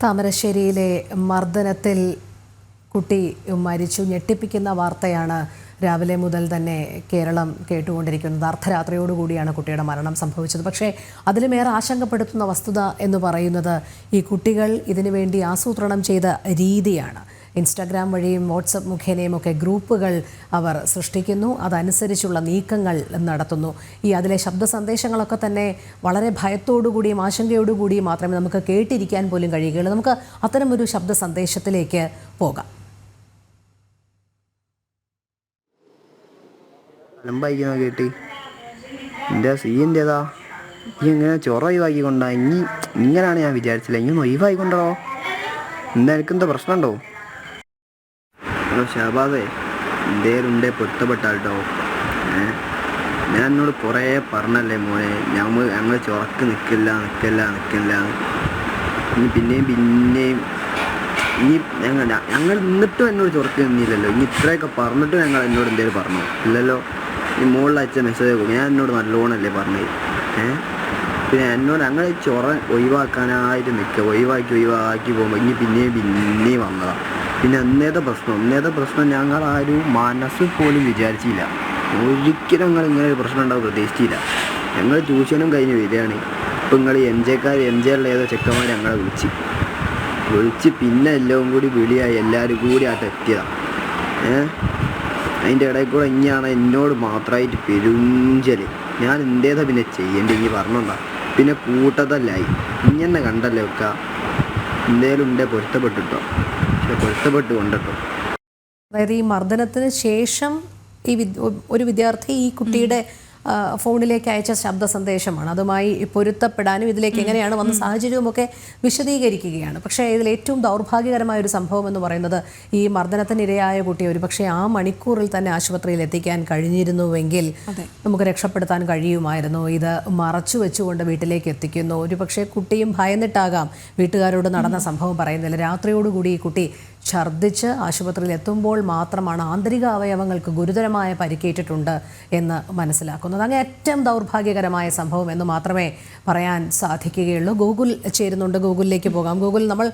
താമരശ്ശേരിയിലെ മർദ്ദനത്തിൽ കുട്ടി മരിച്ചു. ഞെട്ടിപ്പിക്കുന്ന വാർത്തയാണ് രാവിലെ മുതൽ തന്നെ കേരളം കേട്ടുകൊണ്ടിരിക്കുന്നത്. അർദ്ധരാത്രിയോടുകൂടിയാണ് കുട്ടിയുടെ മരണം സംഭവിച്ചത്. പക്ഷേ അതിലുമേറെ ആശങ്കപ്പെടുത്തുന്ന വസ്തുത എന്ന് പറയുന്നത് ഈ കുട്ടികൾ ഇതിനുവേണ്ടി ആസൂത്രണം ചെയ്ത രീതിയാണ്. ഇൻസ്റ്റാഗ്രാം വഴിയും വാട്സപ്പ് മുഖേനയും ഒക്കെ ഗ്രൂപ്പുകൾ അവർ സൃഷ്ടിക്കുന്നു, അതനുസരിച്ചുള്ള നീക്കങ്ങൾ നടത്തുന്നു. അതിലെ ശബ്ദ സന്ദേശങ്ങളൊക്കെ തന്നെ വളരെ ഭയത്തോടുകൂടിയും ആശങ്കയോടുകൂടിയും മാത്രമേ നമുക്ക് കേട്ടിരിക്കാൻ പോലും കഴിയുകയുള്ളൂ. നമുക്ക് അത്തരമൊരു ശബ്ദ സന്ദേശത്തിലേക്ക് പോകാം. കേട്ടി എൻ്റെ സീൻ്റെതാ ഈ ഇങ്ങനെ ചൊറ ഒഴിവാക്കിക്കൊണ്ടാ ഇങ്ങനെയാണ് ഞാൻ വിചാരിച്ചില്ല. ഇങ്ങനെ ഒഴിവാക്കിക്കൊണ്ടോ എന്താ എനിക്കെന്താ പ്രശ്നമുണ്ടോ? ഹലോ ഷഹബാസേ, എന്തേലുണ്ടേ പൊരുത്തപ്പെട്ടാട്ടോ. ഞാൻ എന്നോട് കുറേ പറഞ്ഞല്ലേ മോനെ, ഞങ്ങൾ ചൊറക്ക് നിൽക്കില്ല. ഇനി പിന്നെയും ഇനി ഞങ്ങൾ എന്നിട്ടും എന്നോട് ചൊറക്ക് നിന്നില്ലല്ലോ. ഇനി ഇത്രയൊക്കെ പറഞ്ഞിട്ടും ഞങ്ങൾ എന്നോട് എന്തേലും പറഞ്ഞോ? ഇല്ലല്ലോ. ഈ മുകളിൽ അയച്ച മെസ്സേജ് ഒക്കെ ഞാൻ എന്നോട് നല്ലോണമല്ലേ പറഞ്ഞത്. പിന്നെ എന്നോട് ഞങ്ങൾ ചൊറ ഒഴിവാക്കാനായിട്ട് നിൽക്കുക. ഒഴിവാക്കി പോകുമ്പോൾ ഇനി പിന്നെയും വന്നതാണ്. പിന്നെ അന്നേത്തെ പ്രശ്നം ഞങ്ങളാരും മനസ്സിൽ പോലും വിചാരിച്ചില്ല. ഒരിക്കലും ഞങ്ങൾ ഇങ്ങനെ ഒരു പ്രശ്നം ഉണ്ടാവും പ്രതീക്ഷിച്ചില്ല. ഞങ്ങൾ ട്യൂഷനും കഴിഞ്ഞ് വരികയാണ്. ഇപ്പം നിങ്ങൾ എം ജെയുള്ള ഏതോ ചെക്കന്മാർ ഞങ്ങളെ വിളിച്ച് പിന്നെ എല്ലാം കൂടി വിളിയായി എല്ലാവരും കൂടി ആയിട്ട് എത്തിയതാണ്. അതിൻ്റെ ഇടയിൽ കൂടെ ഇനിയാണ് എന്നോട് മാത്രമായിട്ട് പെരുഞ്ചല്. ഞാൻ എന്തേതാ പിന്നെ ചെയ്യേണ്ടി ഇനി പറഞ്ഞോണ്ടാ. പിന്നെ കൂട്ടത്തല്ലായി ഇങ്ങനെ കണ്ടല്ലേ ഒക്കെ എന്തേലും ഉണ്ടേ പൊരുത്തപ്പെട്ടിട്ടോ. പൊരുത്തപ്പെട്ട് കൊണ്ടിട്ടോ. അതായത് ഈ മർദ്ദനത്തിന് ശേഷം ഒരു വിദ്യാർത്ഥി ഈ കുട്ടിയുടെ ഫോണിലേക്ക് അയച്ച ശബ്ദ സന്ദേശമാണ്. അതുമായി പൊരുത്തപ്പെടാനും ഇതിലേക്ക് എങ്ങനെയാണ് വന്ന സാഹചര്യവുമൊക്കെ വിശദീകരിക്കുകയാണ്. പക്ഷേ ഇതിൽ ഏറ്റവും ദൗർഭാഗ്യകരമായ ഒരു സംഭവം എന്ന് പറയുന്നത് ഈ മർദ്ദനത്തിനിരയായ കുട്ടിയെ ഒരു പക്ഷേ ആ മണിക്കൂറിൽ തന്നെ ആശുപത്രിയിൽ എത്തിക്കാൻ കഴിഞ്ഞിരുന്നുവെങ്കിൽ നമുക്ക് രക്ഷപ്പെടുത്താൻ കഴിയുമായിരുന്നു. ഇത് മറച്ചു വെച്ചുകൊണ്ട് വീട്ടിലേക്ക് എത്തിക്കുന്നു. ഒരു പക്ഷേ കുട്ടിയും ഭയന്നിട്ടാകാം വീട്ടുകാരോട് നടന്ന സംഭവം പറയുന്നില്ല. രാത്രിയോടുകൂടി ഈ കുട്ടി ഛർദ്ദിച്ച് ആശുപത്രിയിൽ എത്തുമ്പോൾ മാത്രമാണ് ആന്തരിക അവയവങ്ങൾക്ക് ഗുരുതരമായ പരിക്കേറ്റിട്ടുണ്ട് എന്ന് മനസ്സിലാക്കുന്നത്. അങ്ങനെ ഏറ്റവും ദൗർഭാഗ്യകരമായ സംഭവം എന്ന് മാത്രമേ പറയാൻ സാധിക്കുകയുള്ളൂ. ഗൂഗിൾ ചേരുന്നുണ്ട്, ഗൂഗിളിലേക്ക് പോകാം. ഗൂഗിൾ, നമ്മൾ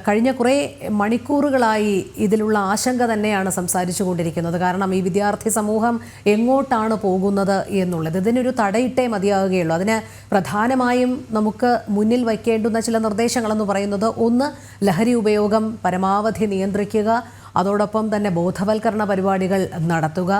കഴിഞ്ഞ കുറേ മണിക്കൂറുകളായി ഇതിലുള്ള ആശങ്ക തന്നെയാണ് സംസാരിച്ചു കൊണ്ടിരിക്കുന്നത്. കാരണം ഈ വിദ്യാർത്ഥി സമൂഹം എങ്ങോട്ടാണ് പോകുന്നത് എന്നുള്ളത്, ഇതിനൊരു തടയിട്ടേ മതിയാവുകയുള്ളൂ. അതിന് പ്രധാനമായും നമുക്ക് മുന്നിൽ വയ്ക്കേണ്ടുന്ന ചില നിർദ്ദേശങ്ങളെന്ന് പറയുന്നത്, ഒന്ന്, ലഹരി ഉപയോഗം പരമാവധി നിയന്ത്രിക്കുക, അതോടൊപ്പം തന്നെ ബോധവൽക്കരണ പരിപാടികൾ നടത്തുക.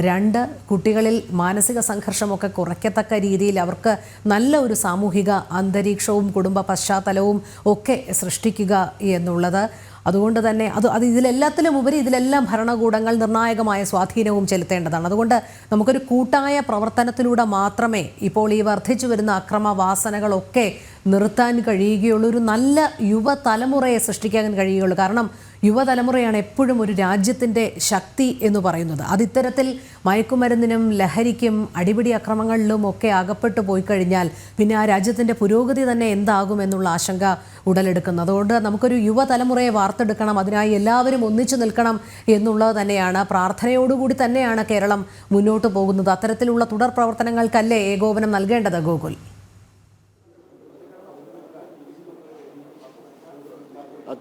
2, കുട്ടികളിൽ മാനസിക സംഘർഷമൊക്കെ കുറയ്ക്കത്തക്ക രീതിയിൽ അവർക്ക് നല്ല ഒരു സാമൂഹിക അന്തരീക്ഷവും കുടുംബ പശ്ചാത്തലവും ഒക്കെ സൃഷ്ടിക്കുക എന്നുള്ളത്. അതുകൊണ്ട് തന്നെ ഇതിലെല്ലാത്തിലും ഉപരി ഇതിലെല്ലാം ഭരണകൂടങ്ങൾ നിർണായകമായ സ്വാധീനവും ചെലുത്തേണ്ടതാണ്. അതുകൊണ്ട് നമുക്കൊരു കൂട്ടായ പ്രവർത്തനത്തിലൂടെ മാത്രമേ ഇപ്പോൾ ഈ വർദ്ധിച്ചു വരുന്ന അക്രമവാസനകളൊക്കെ നിർത്താൻ കഴിയുകയുള്ളൂ. ഒരു നല്ല യുവതലമുറയെ സൃഷ്ടിക്കാൻ കഴിയുകയുള്ളൂ. കാരണം യുവതലമുറയാണ് എപ്പോഴും ഒരു രാജ്യത്തിൻ്റെ ശക്തി എന്ന് പറയുന്നത്. അതിത്തരത്തിൽ മയക്കുമരുന്നിനും ലഹരിക്കും അടിപിടി അക്രമങ്ങളിലും ഒക്കെ അകപ്പെട്ടു പോയി കഴിഞ്ഞാൽ പിന്നെ ആ രാജ്യത്തിൻ്റെ പുരോഗതി തന്നെ എന്താകുമെന്നുള്ള ആശങ്ക ഉടലെടുക്കുന്നത്. അതുകൊണ്ട് നമുക്കൊരു യുവതലമുറയെ വാർത്തെടുക്കണം. അതിനായി എല്ലാവരും ഒന്നിച്ചു നിൽക്കണം എന്നുള്ളത് തന്നെയാണ്. പ്രാർത്ഥനയോടുകൂടി തന്നെയാണ് കേരളം മുന്നോട്ട് പോകുന്നത്. അത്തരത്തിലുള്ള തുടർ പ്രവർത്തനങ്ങൾക്കല്ലേ ഏകോപനം നൽകേണ്ടത് ഗോകുൽ?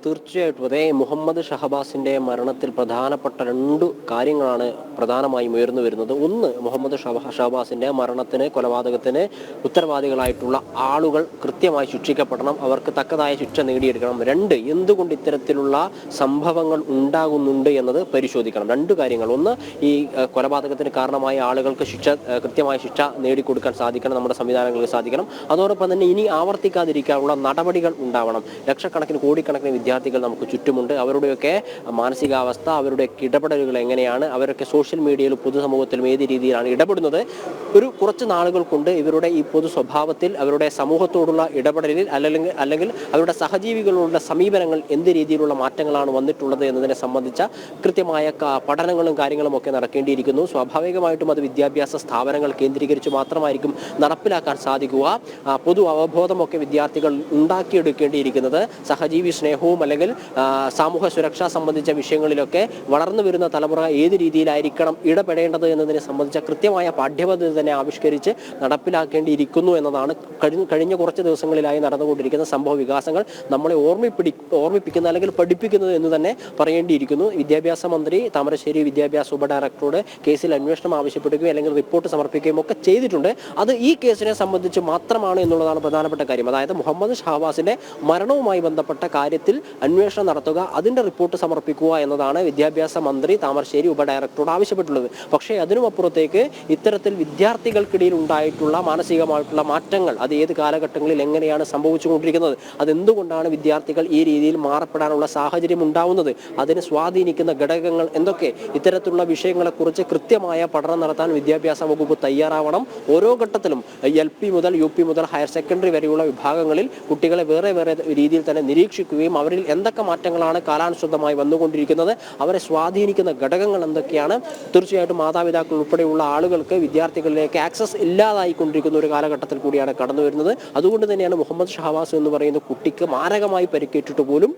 തീർച്ചയായിട്ടും അതെ. മുഹമ്മദ് ഷഹബാസിൻ്റെ മരണത്തിൽ പ്രധാനപ്പെട്ട 2 കാര്യങ്ങളാണ് പ്രധാനമായും ഉയർന്നു വരുന്നത്. ഒന്ന്, മുഹമ്മദ് ഷഹബാസിൻ്റെ മരണത്തിന്, കൊലപാതകത്തിന് ഉത്തരവാദികളായിട്ടുള്ള ആളുകൾ കൃത്യമായി ശിക്ഷിക്കപ്പെടണം, അവർക്ക് തക്കതായ ശിക്ഷ നേടിയെടുക്കണം. 2, എന്തുകൊണ്ട് ഇത്തരത്തിലുള്ള സംഭവങ്ങൾ ഉണ്ടാകുന്നുണ്ട് എന്നത് പരിശോധിക്കണം. 2 കാര്യങ്ങൾ. ഒന്ന്, ഈ കൊലപാതകത്തിന് കാരണമായ ആളുകൾക്ക് കൃത്യമായ ശിക്ഷ നേടിക്കൊടുക്കാൻ സാധിക്കണം, നമ്മുടെ സംവിധാനങ്ങൾക്ക് സാധിക്കണം. അതോടൊപ്പം തന്നെ ഇനി ആവർത്തിക്കാതിരിക്കാനുള്ള നടപടികൾ ഉണ്ടാവണം. ലക്ഷക്കണക്കിന് കോടിക്കണക്കിന് വിദ്യാർത്ഥികൾ നമുക്ക് ചുറ്റുമുണ്ട്. അവരുടെയൊക്കെ മാനസികാവസ്ഥ, അവരുടെ ഇടപെടലുകൾ എങ്ങനെയാണ്, അവരൊക്കെ സോഷ്യൽ മീഡിയയിലും പൊതുസമൂഹത്തിലും ഏത് രീതിയിലാണ് ഇടപെടുന്നത്, കുറച്ച് നാളുകൾ കൊണ്ട് ഇവരുടെ ഈ പൊതു സ്വഭാവത്തിൽ, അവരുടെ സമൂഹത്തോടുള്ള ഇടപെടലിൽ അല്ലെങ്കിൽ അവരുടെ സഹജീവികളോടുള്ള സമീപനങ്ങൾ എന്ത് രീതിയിലുള്ള മാറ്റങ്ങളാണ് വന്നിട്ടുള്ളത് എന്നതിനെ സംബന്ധിച്ച കൃത്യമായ പഠനങ്ങളും കാര്യങ്ങളും ഒക്കെ നടക്കേണ്ടിയിരിക്കുന്നു. സ്വാഭാവികമായിട്ടും അത് വിദ്യാഭ്യാസ സ്ഥാപനങ്ങൾ കേന്ദ്രീകരിച്ച് മാത്രമായിരിക്കും നടപ്പിലാക്കാൻ സാധിക്കുക. പൊതു അവബോധമൊക്കെ വിദ്യാർത്ഥികൾ ഉണ്ടാക്കിയെടുക്കേണ്ടിയിരിക്കുന്നത് സഹജീവി സ്നേഹവും സമൂഹവും അല്ലെങ്കിൽ സാമൂഹ്യ സുരക്ഷ സംബന്ധിച്ച വിഷയങ്ങളിലൊക്കെ വളർന്നു വരുന്ന തലമുറ ഏത് രീതിയിലായിരിക്കണം ഇടപെടേണ്ടത് എന്നതിനെ സംബന്ധിച്ച കൃത്യമായ പാഠ്യപദ്ധതി തന്നെ ആവിഷ്കരിച്ച് നടപ്പിലാക്കേണ്ടിയിരിക്കുന്നു എന്നതാണ് കഴിഞ്ഞ കുറച്ച് ദിവസങ്ങളിലായി നടന്നുകൊണ്ടിരിക്കുന്ന സംഭവ വികാസങ്ങൾ നമ്മളെ ഓർമ്മിപ്പിക്കുന്ന അല്ലെങ്കിൽ പഠിപ്പിക്കുന്നത് എന്ന് തന്നെ പറയേണ്ടിയിരിക്കുന്നു. വിദ്യാഭ്യാസ മന്ത്രി താമരശ്ശേരി വിദ്യാഭ്യാസ ഉപഡയറക്ടറോട് കേസിൽ അന്വേഷണം ആവശ്യപ്പെടുകയും അല്ലെങ്കിൽ റിപ്പോർട്ട് സമർപ്പിക്കുകയും ഒക്കെ ചെയ്തിട്ടുണ്ട്. അത് ഈ കേസിനെ സംബന്ധിച്ച് മാത്രമാണ് എന്നുള്ളതാണ് പ്രധാനപ്പെട്ട കാര്യം. അതായത് മുഹമ്മദ് ഷഹബാസിന്റെ മരണവുമായി ബന്ധപ്പെട്ട കാര്യത്തിൽ അന്വേഷണം നടത്തുക, അതിന്റെ റിപ്പോർട്ട് സമർപ്പിക്കുക എന്നതാണ് വിദ്യാഭ്യാസ മന്ത്രി താമരശ്ശേരി ഉപഡയറക്ടറോട് ആവശ്യപ്പെട്ടുള്ളത്. പക്ഷേ അതിനുമപ്പുറത്തേക്ക് ഇത്തരത്തിൽ വിദ്യാർത്ഥികൾക്കിടയിൽ ഉണ്ടായിട്ടുള്ള മാനസികമായിട്ടുള്ള മാറ്റങ്ങൾ അത് ഏത് കാലഘട്ടങ്ങളിൽ എങ്ങനെയാണ് സംഭവിച്ചുകൊണ്ടിരിക്കുന്നത്, അതെന്തുകൊണ്ടാണ് വിദ്യാർത്ഥികൾ ഈ രീതിയിൽ മാറപ്പെടാനുള്ള സാഹചര്യം ഉണ്ടാവുന്നത്, അതിനെ സ്വാധീനിക്കുന്ന ഘടകങ്ങൾ എന്തൊക്കെ, ഇത്തരത്തിലുള്ള വിഷയങ്ങളെക്കുറിച്ച് കൃത്യമായ പഠനം നടത്താൻ വിദ്യാഭ്യാസ വകുപ്പ് തയ്യാറാവണം. ഓരോ ഘട്ടത്തിലും LP മുതൽ UP മുതൽ ഹയർ സെക്കൻഡറി വരെയുള്ള വിഭാഗങ്ങളിൽ കുട്ടികളെ വേറെ വേറെ രീതിയിൽ തന്നെ നിരീക്ഷിക്കുകയും അവരിൽ എന്തൊക്കെ മാറ്റങ്ങളാണ് കാലാനുസൃതമായി വന്നുകൊണ്ടിരിക്കുന്നത്, അവരെ സ്വാധീനിക്കുന്ന ഘടകങ്ങൾ എന്തൊക്കെയാണ്. തീർച്ചയായിട്ടും മാതാപിതാക്കൾ ഉൾപ്പെടെയുള്ള ആളുകൾക്ക് വിദ്യാർത്ഥികളിലേക്ക് ആക്സസ് ഇല്ലാതായിക്കൊണ്ടിരിക്കുന്ന ഒരു കാലഘട്ടത്തിൽ കൂടിയാണ് കടന്നു വരുന്നത്. അതുകൊണ്ട് തന്നെയാണ് മുഹമ്മദ് ഷഹബാസ് എന്ന് പറയുന്ന കുട്ടിക്ക് മാരകമായി പരിക്കേറ്റിട്ട് പോലും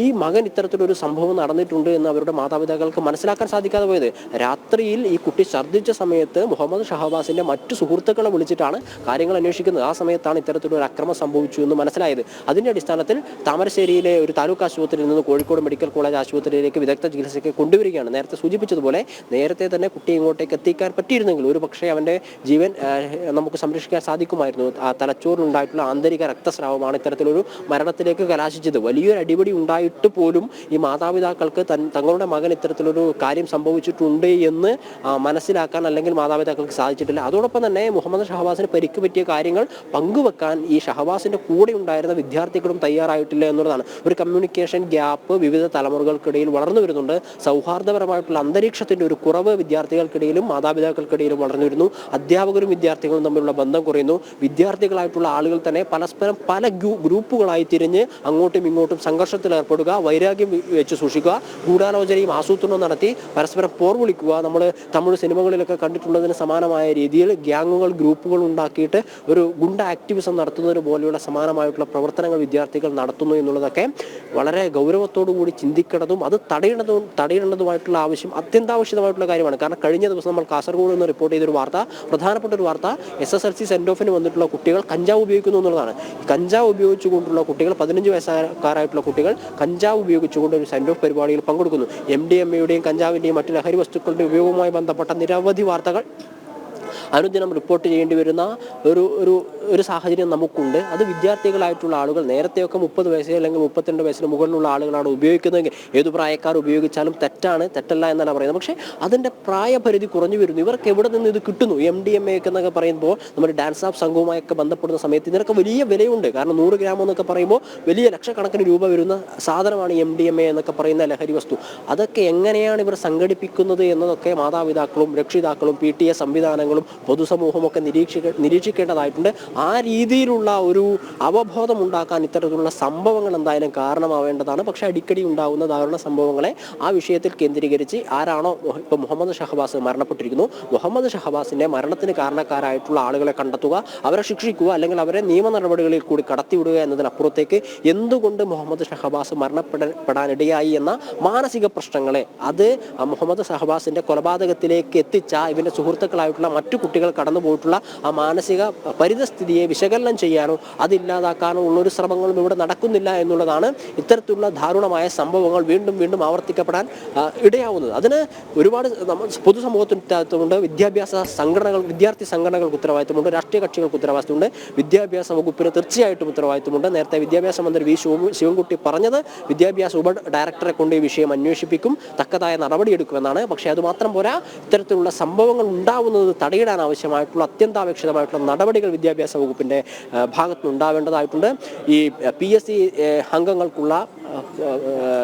ഈ മകൻ ഇത്തരത്തിലൊരു സംഭവം നടന്നിട്ടുണ്ട് എന്ന് അവരുടെ മാതാപിതാക്കൾക്ക് മനസ്സിലാക്കാൻ സാധിക്കാതെ പോയത്. രാത്രിയിൽ ഈ കുട്ടി ഛർദ്ദിച്ച സമയത്ത് മുഹമ്മദ് ഷഹബാസിന്റെ മറ്റു സുഹൃത്തുക്കളെ വിളിച്ചിട്ടാണ് കാര്യങ്ങൾ അന്വേഷിക്കുന്നത്. ആ സമയത്താണ് ഇത്തരത്തിലൊരു അക്രമം സംഭവിച്ചു എന്ന് മനസ്സിലായത്. അതിന്റെ അടിസ്ഥാനത്തിൽ താമരശ്ശേരിയിലെ ഒരു താലൂക്ക് ആശുപത്രിയിൽ നിന്ന് കോഴിക്കോട് മെഡിക്കൽ കോളേജ് ആശുപത്രിയിലേക്ക് വിദഗ്ധ ചികിത്സയ്ക്ക് കൊണ്ടുവരികയാണ്. നേരത്തെ സൂചിപ്പിച്ചതുപോലെ നേരത്തെ തന്നെ കുട്ടിയെ ഇങ്ങോട്ടേക്ക് എത്തിക്കാൻ പറ്റിയിരുന്നെങ്കിൽ ഒരു പക്ഷേ അവന്റെ ജീവൻ നമുക്ക് സംരക്ഷിക്കാൻ സാധിക്കുമായിരുന്നു. ആ തലച്ചോറിനുണ്ടായിട്ടുള്ള ആന്തരിക രക്തസ്രാവമാണ് ഇത്തരത്തിലൊരു മരണത്തിലേക്ക് കലാശിച്ചത്. വലിയൊരു അടിപിടി ഉണ്ടായിട്ട് പോലും ഈ മാതാപിതാക്കൾക്ക് തങ്ങളുടെ മകൻ ഇത്തരത്തിലൊരു കാര്യം സംഭവിച്ചിട്ടുണ്ട് എന്ന് മനസ്സിലാക്കാൻ അല്ലെങ്കിൽ മാതാപിതാക്കൾക്ക് സാധിച്ചിട്ടില്ല. അതോടൊപ്പം തന്നെ മുഹമ്മദ് ഷഹബാസിന് പരിക്ക് പറ്റിയ കാര്യങ്ങൾ പങ്കുവെക്കാൻ ഈ ഷഹബാസിന്റെ കൂടെ ഉണ്ടായിരുന്ന വിദ്യാർത്ഥികളും തയ്യാറായിട്ടില്ല എന്നുള്ളതാണ്. ഒരു കമ്മ്യൂണിക്കേഷൻ ഗ്യാപ്പ് വിവിധ തലമുറകൾക്കിടയിൽ വളർന്നു വരുന്നുണ്ട്. സൗഹാർദ്ദപരമായിട്ടുള്ള അന്തരീക്ഷത്തിന്റെ ഒരു കുറവ് വിദ്യാർത്ഥികൾക്കിടയിലും മാതാപിതാക്കൾക്കിടയിലും വളർന്നു വരുന്നു. അധ്യാപകരും വിദ്യാർത്ഥികളും തമ്മിലുള്ള ബന്ധം കുറയുന്നു. വിദ്യാർത്ഥികളായിട്ടുള്ള ആളുകൾ തന്നെ പരസ്പരം പല ഗ്രൂപ്പുകളായി തിരിഞ്ഞ് അങ്ങോട്ടും ഇങ്ങോട്ടും സംഘർഷത്തിൽ ഏർപ്പെടുക, വൈരാഗ്യം വെച്ച് സൂക്ഷിക്കുക, ഗൂഢാലോചനയും ആസൂത്രണവും നടത്തി പരസ്പരം പോർവിളിക്കുക. നമ്മൾ തമിഴ് സിനിമകളിലൊക്കെ കണ്ടിട്ടുള്ളതിന് സമാനമായ രീതിയിൽ ഗ്യാങ്ങുകൾ ഗ്രൂപ്പുകൾ ഉണ്ടാക്കിയിട്ട് ഒരു ഗുണ്ട ആക്ടിവിസം നടത്തുന്നതിന് പോലെയുള്ള സമാനമായിട്ടുള്ള പ്രവർത്തനങ്ങൾ വിദ്യാർത്ഥികൾ നടത്തുന്നു എന്നുള്ളതൊക്കെ വളരെ ഗൗരവത്തോടു കൂടി ചിന്തിക്കേണ്ടതും അത് തടയേണ്ടതുമായിട്ടുള്ള ആവശ്യം അത്യന്താവശ്യമായിട്ടുള്ള കാര്യമാണ്. കാരണം കഴിഞ്ഞ ദിവസം നമ്മൾ കാസർഗോഡ് നിന്ന് റിപ്പോർട്ട് ചെയ്തൊരു വാർത്ത, പ്രധാനപ്പെട്ട ഒരു വാർത്ത, SSLC സെൻഡ് ഓഫിന് വന്നിട്ടുള്ള കുട്ടികൾ കഞ്ചാവ് ഉപയോഗിക്കുന്നു എന്നുള്ളതാണ്. കഞ്ചാവ് ഉപയോഗിച്ചുകൊണ്ടുള്ള കുട്ടികൾ 15 വയസ്സുകാരായിട്ടുള്ള കുട്ടികൾ കഞ്ചാവ് ഉപയോഗിച്ചുകൊണ്ട് ഒരു സെൻഡ് ഓഫ് പരിപാടിയിൽ പങ്കെടുക്കുന്നു. MDMA-യുടെയും കഞ്ചാവിന്റെയും മറ്റു ലഹരി വസ്തുക്കളുടെ ഉപയോഗവുമായി ബന്ധപ്പെട്ട നിരവധി വാർത്തകൾ അനുദിനം റിപ്പോർട്ട് ചെയ്യേണ്ടി വരുന്ന ഒരു സാഹചര്യം നമുക്കുണ്ട്. അത് വിദ്യാർത്ഥികളായിട്ടുള്ള ആളുകൾ നേരത്തെയൊക്കെ 30 വയസ്സ് അല്ലെങ്കിൽ 32 വയസ്സിന് മുകളിലുള്ള ആളുകളാണ് ഉപയോഗിക്കുന്നതെങ്കിൽ ഏതു പ്രായക്കാർ ഉപയോഗിച്ചാലും തെറ്റല്ല എന്നല്ല പറയുന്നത്. പക്ഷേ അതിൻ്റെ പ്രായപരിധി കുറഞ്ഞു വരുന്നു. ഇവർക്ക് എവിടെ നിന്ന് ഇത് കിട്ടുന്നു? MDMA എന്നൊക്കെ പറയുമ്പോൾ നമ്മൾ ഡാൻസ് ഓഫ് സംഘവുമായൊക്കെ ബന്ധപ്പെടുന്ന സമയത്ത് ഇതിനൊക്കെ വലിയ വിലയുണ്ട്. കാരണം 100 ഗ്രാം എന്നൊക്കെ പറയുമ്പോൾ വലിയ ലക്ഷക്കണക്കിന് രൂപ വരുന്ന സാധനമാണ് MDMA എന്നൊക്കെ പറയുന്ന ലഹരി വസ്തു. അതൊക്കെ എങ്ങനെയാണ് ഇവർ സംഘടിപ്പിക്കുന്നത് എന്നതൊക്കെ മാതാപിതാക്കളും രക്ഷിതാക്കളും PTA സംവിധാനങ്ങളും പൊതുസമൂഹമൊക്കെ നിരീക്ഷിക്കേണ്ടതായിട്ടുണ്ട്. ആ രീതിയിലുള്ള ഒരു അവബോധം ഉണ്ടാക്കാൻ ഇത്തരത്തിലുള്ള സംഭവങ്ങൾ എന്തായാലും കാരണമാവേണ്ടതാണ്. പക്ഷെ അടിക്കടി ഉണ്ടാകുന്ന ദാരുണ സംഭവങ്ങളെ ആ വിഷയത്തിൽ കേന്ദ്രീകരിച്ച് ആരാണോ ഇപ്പോൾ മുഹമ്മദ് ഷഹബാസ് മരണപ്പെട്ടിരിക്കുന്നു, മുഹമ്മദ് ഷഹബാസിന്റെ മരണത്തിന് കാരണക്കാരായിട്ടുള്ള ആളുകളെ കണ്ടെത്തുക, അവരെ ശിക്ഷിക്കുക, അല്ലെങ്കിൽ അവരെ നിയമ നടപടികളിൽ കൂടി കടത്തിവിടുക എന്നതിനപ്പുറത്തേക്ക് എന്തുകൊണ്ട് മുഹമ്മദ് ഷഹബാസ് മരണപ്പെടാനിടയായി എന്ന മാനസിക പ്രശ്നങ്ങളെ അത് മുഹമ്മദ് ഷഹബാസിന്റെ കൊലപാതകത്തിലേക്ക് എത്തിച്ച ഇവന്റെ സുഹൃത്തുക്കളായിട്ടുള്ള മറ്റു കുട്ടികൾ കടന്നുപോയിട്ടുള്ള ആ മാനസിക പരിതസ്ഥിതിയെ വിശകലനം ചെയ്യാനോ അതില്ലാതാക്കാനോ ഉള്ളൊരു ശ്രമങ്ങളും ഇവിടെ നടക്കുന്നില്ല എന്നുള്ളതാണ് ഇത്തരത്തിലുള്ള ദാരുണമായ സംഭവങ്ങൾ വീണ്ടും വീണ്ടും ആവർത്തിക്കപ്പെടാൻ ഇടയാവുന്നത്. അതിന് ഒരുപാട് പൊതുസമൂഹത്തിനുണ്ട്, വിദ്യാർത്ഥി സംഘടനകൾക്ക് ഉത്തരവാദിത്തമുണ്ട്, രാഷ്ട്രീയ കക്ഷികൾക്ക് ഉത്തരവാദിത്തമുണ്ട്, വിദ്യാഭ്യാസ വകുപ്പിന് തീർച്ചയായിട്ടും ഉത്തരവാദിത്തമുണ്ട്. നേരത്തെ വിദ്യാഭ്യാസ മന്ത്രി V. ശിവൻകുട്ടി പറഞ്ഞത് വിദ്യാഭ്യാസ ഉപ ഡയറക്ടറെ കൊണ്ട് ഈ വിഷയം അന്വേഷിപ്പിക്കും, തക്കതായ നടപടിയെടുക്കുമെന്നാണ്. പക്ഷേ അതുമാത്രം പോരാ, ഇത്തരത്തിലുള്ള സംഭവങ്ങൾ ഉണ്ടാവുന്നത് തടയിടാൻ ആവശ്യമായിട്ടുള്ള അത്യന്താപേക്ഷിതമായിട്ടുള്ള നടപടികൾ വിദ്യാഭ്യാസ വകുപ്പിന്റെ ഭാഗത്തുനിന്ന് ഉണ്ടാവേണ്ടതായിട്ടുണ്ട്. ഈ PSC അംഗങ്ങൾക്കുള്ള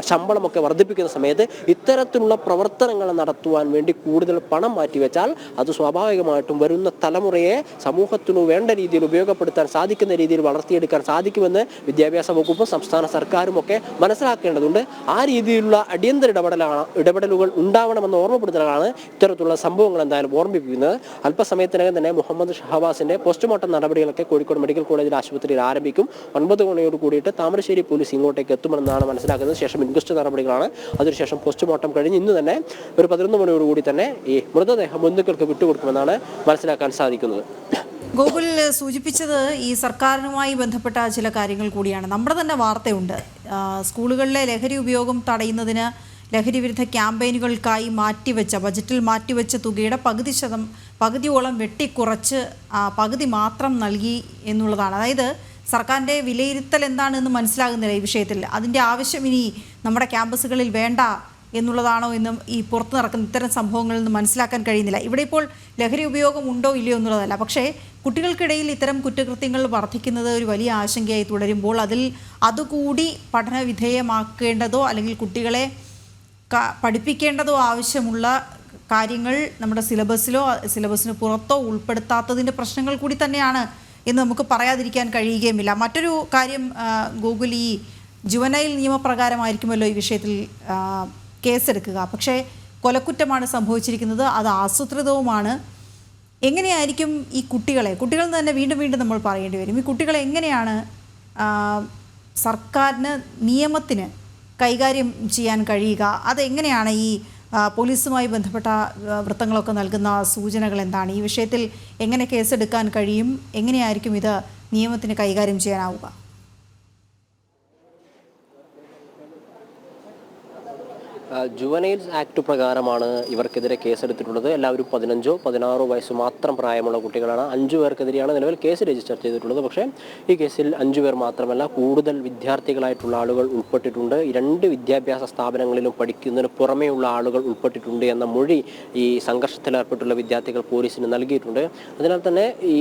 ശമ്പളമൊക്കെ വർദ്ധിപ്പിക്കുന്ന സമയത്ത് ഇത്തരത്തിലുള്ള പ്രവർത്തനങ്ങൾ നടത്തുവാൻ വേണ്ടി കൂടുതൽ പണം മാറ്റിവെച്ചാൽ അത് സ്വാഭാവികമായിട്ടും വരുന്ന തലമുറയെ സമൂഹത്തിനു വേണ്ട രീതിയിൽ ഉപയോഗപ്പെടുത്താൻ സാധിക്കുന്ന രീതിയിൽ വളർത്തിയെടുക്കാൻ സാധിക്കുമെന്ന് വിദ്യാഭ്യാസ വകുപ്പും സംസ്ഥാന സർക്കാരും ഒക്കെ മനസ്സിലാക്കേണ്ടതുണ്ട്. ആ രീതിയിലുള്ള അടിയന്തര ഇടപെടലുകൾ ഉണ്ടാവണമെന്ന് ഓർമ്മപ്പെടുത്തലാണ് ഇത്തരത്തിലുള്ള സംഭവങ്ങൾ എന്തായാലും ഓർമ്മിപ്പിക്കുന്നത്. അല്പസമയത്തിനകം തന്നെ മുഹമ്മദ് ഷഹബാസിന്റെ പോസ്റ്റ്മോർട്ടം നടപടികളൊക്കെ കോഴിക്കോട് മെഡിക്കൽ കോളേജിൽ ആശുപത്രിയിൽ ആരംഭിക്കും. 9 മണിയോട് കൂടിയിട്ട് താമരശ്ശേരി പോലീസ് ഇങ്ങോട്ടേക്ക് എത്തുമെന്നാണ് എന്നാണ് മനസ്സിലാക്കുന്നത്. ശേഷം ഇൻക്വസ്റ്റ് നടപടികളാണ്. അതിനുശേഷം പോസ്റ്റ്മോർട്ടം കഴിഞ്ഞ് ഇന്ന് തന്നെ ഒരു 11 മണിയോടുകൂടി തന്നെ ഈ മൃതദേഹം ബന്ധുക്കൾക്ക് വിട്ടുകൊടുക്കുമെന്നാണ് മനസ്സിലാക്കാൻ സാധിക്കുന്നത്. ഗോകുൽ സൂചിപ്പിച്ചത് ഈ സർക്കാരിനുമായി ബന്ധപ്പെട്ട ചില കാര്യങ്ങൾ കൂടിയാണ്. നമ്മുടെ തന്നെ വാർത്തയുണ്ട്, സ്കൂളുകളിലെ ലഹരി ഉപയോഗം തടയുന്നതിന് ലഹരി വിരുദ്ധ ക്യാമ്പയിനുകൾക്കായി ബജറ്റിൽ മാറ്റിവെച്ച തുകയുടെ പകുതിയോളം വെട്ടിക്കുറച്ച് പകുതി മാത്രം നൽകി എന്നുള്ളതാണ്. അതായത് സർക്കാരിൻ്റെ വിലയിരുത്തൽ എന്താണെന്ന് മനസ്സിലാകുന്നില്ല ഈ വിഷയത്തിൽ. അതിൻ്റെ ആവശ്യം ഇനി നമ്മുടെ ക്യാമ്പസുകളിൽ വേണ്ട എന്നുള്ളതാണോ എന്നും ഈ പുറത്തു നടക്കുന്ന ഇത്തരം സംഭവങ്ങളിൽ നിന്ന് മനസ്സിലാക്കാൻ കഴിയുന്നില്ല. ഇവിടെ ഇപ്പോൾ ലഹരി ഉപയോഗം ഉണ്ടോ ഇല്ലയോ എന്നുള്ളതല്ല, പക്ഷേ കുട്ടികൾക്കിടയിൽ ഇത്തരം കുറ്റകൃത്യങ്ങൾ വർദ്ധിക്കുന്നത് ഒരു വലിയ ആശങ്കയായി തുടരുമ്പോൾ അതുകൂടി പഠന വിധേയമാക്കേണ്ടതോ അല്ലെങ്കിൽ കുട്ടികളെ പഠിപ്പിക്കേണ്ടതോ ആവശ്യമുള്ള കാര്യങ്ങൾ നമ്മുടെ സിലബസിന് പുറത്തോ ഉൾപ്പെടുത്താത്തതിൻ്റെ പ്രശ്നങ്ങൾ കൂടി തന്നെയാണ് എന്ന് നമുക്ക് പറയാതിരിക്കാൻ കഴിയുകയുമില്ല. മറ്റൊരു കാര്യം ഗൂഗിൾ, ഈ ജുവനൈൽ നിയമപ്രകാരമായിരിക്കുമല്ലോ ഈ വിഷയത്തിൽ കേസെടുക്കുക. പക്ഷേ കൊലക്കുറ്റമാണ് സംഭവിച്ചിരിക്കുന്നത്, അത് ആസൂത്രിതവുമാണ്. എങ്ങനെയായിരിക്കും ഈ കുട്ടികൾ തന്നെ വീണ്ടും നമ്മൾ പറയേണ്ടി വരും, ഈ കുട്ടികളെ എങ്ങനെയാണ് സർക്കാരിന് നിയമത്തിന് കൈകാര്യം ചെയ്യാൻ കഴിയുക? അതെങ്ങനെയാണ് ഈ പോലീസുമായി ബന്ധപ്പെട്ട വൃത്തങ്ങളൊക്കെ നൽകുന്ന സൂചനകൾ എന്താണ്? ഈ വിഷയത്തിൽ എങ്ങനെ കേസെടുക്കാൻ കഴിയും? എങ്ങനെയായിരിക്കും ഇത് നിയമത്തിന് കൈകാര്യം ചെയ്യാനാവുക? ജുവനൈൽസ് ആക്ട് പ്രകാരമാണ് ഇവർക്കെതിരെ കേസെടുത്തിട്ടുള്ളത്. എല്ലാവരും 15-16 വയസ്സ് മാത്രം പ്രായമുള്ള കുട്ടികളാണ്. 5 പേർക്കെതിരെയാണ് നിലവിൽ കേസ് രജിസ്റ്റർ ചെയ്തിട്ടുള്ളത്. പക്ഷേ ഈ കേസിൽ 5 പേർ മാത്രമല്ല, കൂടുതൽ വിദ്യാർത്ഥികളായിട്ടുള്ള ആളുകൾ ഉൾപ്പെട്ടിട്ടുണ്ട്. 2 വിദ്യാഭ്യാസ സ്ഥാപനങ്ങളിലും പഠിക്കുന്നതിന് പുറമേയുള്ള ആളുകൾ ഉൾപ്പെട്ടിട്ടുണ്ട് എന്ന മൊഴി ഈ സംഘർഷത്തിലേർപ്പെട്ടുള്ള വിദ്യാർത്ഥികൾ പോലീസിന് നൽകിയിട്ടുണ്ട്. അതിനാൽ തന്നെ ഈ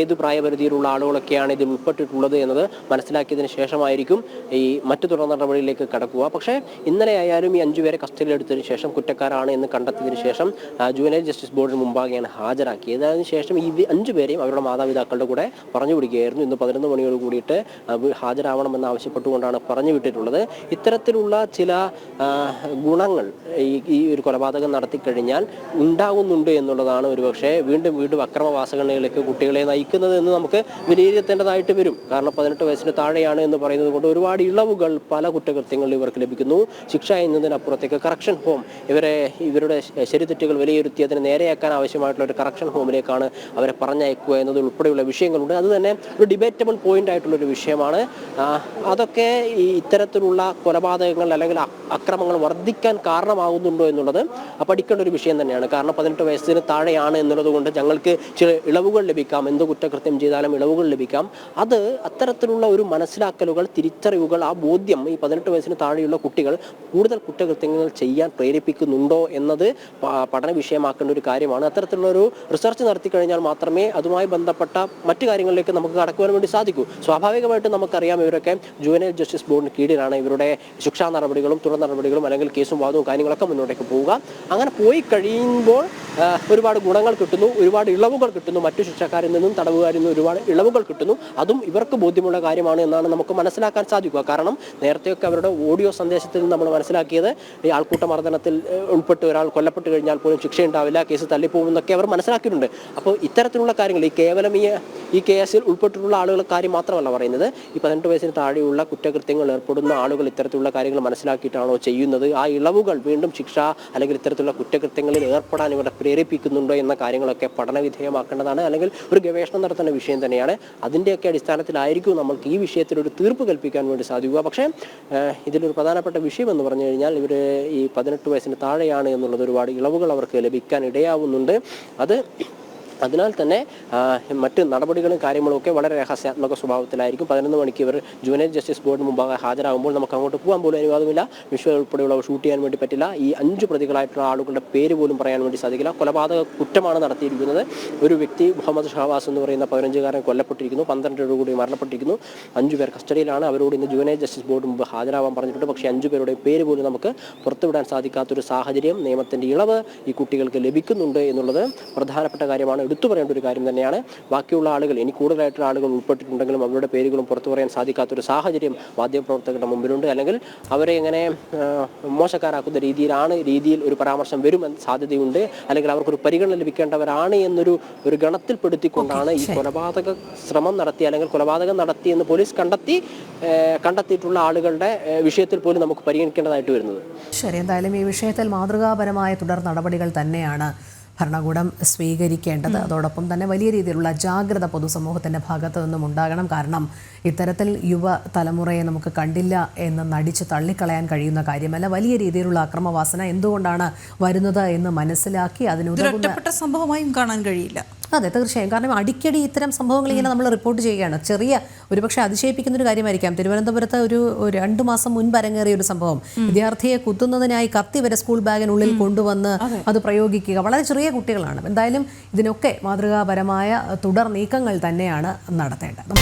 ഏത് പ്രായപരിധിയിലുള്ള ആളുകളൊക്കെയാണ് ഇതിൽ ഉൾപ്പെട്ടിട്ടുള്ളത് എന്നത് മനസ്സിലാക്കിയതിന് ശേഷമായിരിക്കും ഈ മറ്റു തുടർ നടപടിയിലേക്ക് കടക്കുക. പക്ഷേ ഇന്നലെ ആയാലും ഈ 5 പേരെ കസ്റ്റഡിയിലെടുത്തതിന് ശേഷം കുറ്റക്കാരാണ് എന്ന് കണ്ടെത്തിയതിനു ശേഷം ജുവനൈൽ ജസ്റ്റിസ് ബോർഡിന് മുമ്പാകെയാണ് ഹാജരാക്കിയത്. അതിനുശേഷം ഈ 5 പേരെയും അവരുടെ മാതാപിതാക്കളുടെ കൂടെ പറഞ്ഞു വിടുകയായിരുന്നു. ഇന്ന് 11 മണിയോട് കൂടിയിട്ട് ഹാജരാവണമെന്ന് ആവശ്യപ്പെട്ടുകൊണ്ടാണ് പറഞ്ഞു വിട്ടിട്ടുള്ളത്. ഇത്തരത്തിലുള്ള ചില ഗുണങ്ങൾ ഈ ഒരു കൊലപാതകം നടത്തിക്കഴിഞ്ഞാൽ ഉണ്ടാകുന്നുണ്ട് എന്നുള്ളതാണ് ഒരുപക്ഷെ വീണ്ടും അക്രമവാസനകളിലേക്ക് കുട്ടികളെ നയിക്കുന്നത് എന്ന് നമുക്ക് വിലയിരുത്തേണ്ടതായിട്ട് വരും. കാരണം 18 വയസ്സിന് താഴെയാണ് എന്ന് പറയുന്നത് കൊണ്ട് ഒരുപാട് ഇളവുകൾ പല കുറ്റകൃത്യങ്ങളിൽ ഇവർക്ക് ലഭിക്കുന്നു. ശിക്ഷ എന്നതിനപ്പുറത്തേക്ക് കറക്ഷൻ ഹോം, ഇവരുടെ ശരിതെറ്റുകൾ വിലയിരുത്തിയതിന് നേരെയാക്കാൻ ആവശ്യമായിട്ടുള്ള ഒരു കറക്ഷൻ ഹോമിലേക്കാണ് അവരെ പറഞ്ഞയക്കുക എന്നത് ഉൾപ്പെടെയുള്ള വിഷയങ്ങളുണ്ട്. അത് തന്നെ ഒരു ഡിബേറ്റബിൾ പോയിന്റ് ആയിട്ടുള്ളൊരു വിഷയമാണ്. അതൊക്കെ ഈ ഇത്തരത്തിലുള്ള കൊലപാതകങ്ങൾ അല്ലെങ്കിൽ അക്രമങ്ങൾ വർദ്ധിക്കാൻ കാരണമാകുന്നുണ്ടോ എന്നുള്ളത് പഠിക്കേണ്ട ഒരു വിഷയം തന്നെയാണ്. കാരണം 18 വയസ്സിന് താഴെയാണ് എന്നുള്ളത് കൊണ്ട് ഞങ്ങൾക്ക് ചില ഇളവുകൾ ലഭിക്കാം, എന്ത് കുറ്റകൃത്യം ചെയ്താലും ഇളവുകൾ ലഭിക്കാം. അത് അത്തരത്തിലുള്ള ഒരു മനസ്സിലാക്കലുകൾ, തിരിച്ചറിവുകൾ, ആ ബോധ്യം ഈ 18 വയസ്സിന് താഴെയുള്ള കുട്ടികൾ കൂടുതൽ കുറ്റകൃത്യങ്ങൾ ചെയ്യാൻ പ്രേരിപ്പിക്കുന്നുണ്ടോ എന്നത് പഠന വിഷയമാക്കേണ്ട ഒരു കാര്യമാണ്. അത്തരത്തിലുള്ള ഒരു റിസർച്ച് നടത്തി കഴിഞ്ഞാൽ മാത്രമേ അതുമായി ബന്ധപ്പെട്ട മറ്റു കാര്യങ്ങളിലേക്ക് നമുക്ക് കടക്കുവാൻ വേണ്ടി സാധിക്കൂ. സ്വാഭാവികമായിട്ടും നമുക്കറിയാം, ഇവരൊക്കെ ജുവനൈൽ ജസ്റ്റിസ് ബോർഡിന് കീഴിലാണ്. ഇവരുടെ ശിക്ഷാ നടപടികളും തുടർ നടപടികളും അല്ലെങ്കിൽ കേസും വാദവും കാര്യങ്ങളൊക്കെ മുന്നോട്ടേക്ക് പോവുക. അങ്ങനെ പോയി കഴിയുമ്പോൾ ഒരുപാട് ഗുണങ്ങൾ കിട്ടുന്നു, ഒരുപാട് ഇളവുകൾ കിട്ടുന്നു. മറ്റു ശിക്ഷക്കാരിൽ നിന്നും തടവുകാരിൽ നിന്നും ഒരുപാട് ഇളവുകൾ കിട്ടുന്നു. അതും ഇവർക്ക് ബോധ്യമുള്ള കാര്യമാണ് എന്നാണ് നമുക്ക് മനസ്സിലാക്കാൻ സാധിക്കുക. കാരണം നേരത്തെയൊക്കെ അവരുടെ ഓഡിയോ സന്ദേശത്തിൽ നമ്മൾ മനസ്സിലാക്കിയത് ഈ ആൾക്കൂട്ട മർദ്ദനത്തിൽ ഉൾപ്പെട്ട് ഒരാൾ കൊല്ലപ്പെട്ട് കഴിഞ്ഞാൽ പോലും ശിക്ഷയുണ്ടാവില്ല, കേസ് തള്ളിപ്പോകുമെന്നൊക്കെ അവർ മനസ്സിലാക്കിയിട്ടുണ്ട്. അപ്പോൾ ഇത്തരത്തിലുള്ള കാര്യങ്ങൾ കേവലം ഈ കേസിൽ ഉൾപ്പെട്ടിട്ടുള്ള ആളുകളുടെ കാര്യം മാത്രമല്ല പറയുന്നത്, ഈ 18 വയസ്സിന് താഴെയുള്ള കുറ്റകൃത്യങ്ങൾ ഏർപ്പെടുന്ന ആളുകൾ ഇത്തരത്തിലുള്ള കാര്യങ്ങൾ മനസ്സിലാക്കിയിട്ടാണോ ചെയ്യുന്നത്, ആ ഇളവുകൾ വീണ്ടും ശിക്ഷ അല്ലെങ്കിൽ ഇത്തരത്തിലുള്ള കുറ്റകൃത്യങ്ങളിൽ ഏർപ്പെടാൻ ഇവരെ പ്രേരിപ്പിക്കുന്നുണ്ടോ എന്ന കാര്യങ്ങളൊക്കെ പഠനവിധേയമാക്കേണ്ടതാണ്. അല്ലെങ്കിൽ ഒരു ഗവേഷണം നടത്തേണ്ട വിഷയം തന്നെയാണ്. അതിൻ്റെയൊക്കെ അടിസ്ഥാനത്തിലായിരിക്കും നമ്മൾക്ക് ഈ വിഷയത്തിൽ ഒരു തീർപ്പ് കൽപ്പിക്കാൻ വേണ്ടി സാധിക്കുക. പക്ഷേ ഇതിലൊരു പ്രധാനപ്പെട്ട വിഷയം എന്ന് പറഞ്ഞു കഴിഞ്ഞാൽ ഇവർ ഈ 18 വയസ്സിന് താഴെയാണ് എന്നുള്ളത് ഒരുപാട് ഇളവുകൾ അവർക്ക് ലഭിക്കാൻ ഇടയാവുന്നുണ്ട്. അതിനാൽ തന്നെ മറ്റ് നടപടികളും കാര്യങ്ങളും ഒക്കെ വളരെ രഹസ്യാത്മക സ്വഭാവത്തിലായിരിക്കും. 11 മണിക്ക് ഇവർ ജുവനൈൽ ജസ്റ്റിസ് ബോർഡിന് മുമ്പാകെ ഹാജരാകുമ്പോൾ നമുക്ക് അങ്ങോട്ട് പോകാൻ പോലും അനുവാദമില്ല. വിഷ്വൽ ഉൾപ്പെടെയുള്ളവ ഷൂട്ട് ചെയ്യാൻ വേണ്ടി പറ്റില്ല. ഈ 5 പ്രതികളായിട്ടുള്ള ആളുകളുടെ പേര് പോലും പറയാൻ വേണ്ടി സാധിക്കില്ല. കൊലപാതക കുറ്റമാണ് നടത്തിയിരിക്കുന്നത്. ഒരു വ്യക്തി മുഹമ്മദ് ഷഹബാസ് എന്ന് പറയുന്ന 15-കാരൻ കൊല്ലപ്പെട്ടിരിക്കുന്നു, 12 കൂടി മരണപ്പെട്ടിരിക്കുന്നു. 5 പേർ കസ്റ്റഡിയിലാണ്. അവരോട് ഇന്ന് ജുവനൈൽ ജസ്റ്റിസ് ബോർഡ് മുമ്പ് ഹാജരാവാൻ പറഞ്ഞിട്ടുണ്ട്. പക്ഷേ 5 പേരുടെ പേര് പോലും നമുക്ക് പുറത്തുവിടാൻ സാധിക്കാത്തൊരു സാഹചര്യം, നിയമത്തിൻ്റെ ഇളവ് ഈ കുട്ടികൾക്ക് ലഭിക്കുന്നുണ്ട് എന്നുള്ളത് പ്രധാനപ്പെട്ട കാര്യമാണ്. എടുത്തു പറയേണ്ട ഒരു കാര്യം തന്നെയാണ്. ബാക്കിയുള്ള ആളുകൾ, ഇനി കൂടുതലായിട്ടുള്ള ആളുകൾ ഉൾപ്പെട്ടിട്ടുണ്ടെങ്കിലും അവരുടെ പേരുകളും പുറത്തു പറയാൻ സാധിക്കാത്തൊരു സാഹചര്യം മാധ്യമപ്രവർത്തകരുടെ മുമ്പിലുണ്ട്. അല്ലെങ്കിൽ അവരെ ഇങ്ങനെ മോശക്കാരാക്കുന്ന രീതിയിൽ ഒരു പരാമർശം വരുമെന്ന് സാധ്യതയുണ്ട്. അല്ലെങ്കിൽ അവർക്കൊരു പരിഗണന ലഭിക്കേണ്ടവരാണ് എന്നൊരു ഗണത്തിൽപ്പെടുത്തിക്കൊണ്ടാണ് ഈ കൊലപാതക ശ്രമം നടത്തി അല്ലെങ്കിൽ കൊലപാതകം നടത്തി എന്ന് പോലീസ് കണ്ടെത്തിയിട്ടുള്ള ആളുകളുടെ വിഷയത്തിൽ പോലും നമുക്ക് പരിഗണിക്കേണ്ടതായിട്ട് വരുന്നത്. ശരി, എന്തായാലും ഈ വിഷയത്തിൽ മാതൃകാപരമായ തുടർ നടപടികൾ തന്നെയാണ് ഭരണകൂടം സ്വീകരിക്കേണ്ടത്. അതോടൊപ്പം തന്നെ വലിയ രീതിയിലുള്ള ജാഗ്രത പൊതുസമൂഹത്തിൻ്റെ ഭാഗത്തു നിന്നും ഉണ്ടാകണം. കാരണം ഇത്തരത്തിൽ യുവ തലമുറയെ നമുക്ക് കണ്ടില്ല എന്ന് നടിച്ച് തള്ളിക്കളയാൻ കഴിയുന്ന കാര്യമല്ല. വലിയ രീതിയിലുള്ള അക്രമവാസന എന്തുകൊണ്ടാണ് വരുന്നത് എന്ന് മനസ്സിലാക്കി ഒറ്റപ്പെട്ട സംഭവമായും കാണാൻ കഴിയില്ല. അതെ, തീർച്ചയായും. കാരണം അടിക്കടി ഇത്തരം സംഭവങ്ങൾ ഇങ്ങനെ നമ്മൾ റിപ്പോർട്ട് ചെയ്യുകയാണ്. ചെറിയ ഒരുപക്ഷെ അതിശയിപ്പിക്കുന്നൊരു കാര്യമായിരിക്കാം. തിരുവനന്തപുരത്ത് ഒരു 2 മാസം മുൻപ് അരങ്ങേറിയ ഒരു സംഭവം, വിദ്യാർത്ഥിയെ കുത്തുന്നതിനായി കത്തി വരെ സ്കൂൾ ബാഗിനുള്ളിൽ കൊണ്ടുവന്ന് അത് പ്രയോഗിക്കുക. വളരെ ചെറിയ കുട്ടികളാണ്. എന്തായാലും ഇതിനൊക്കെ മാതൃകാപരമായ തുടർ നീക്കങ്ങൾ തന്നെയാണ് നടത്തേണ്ടത്.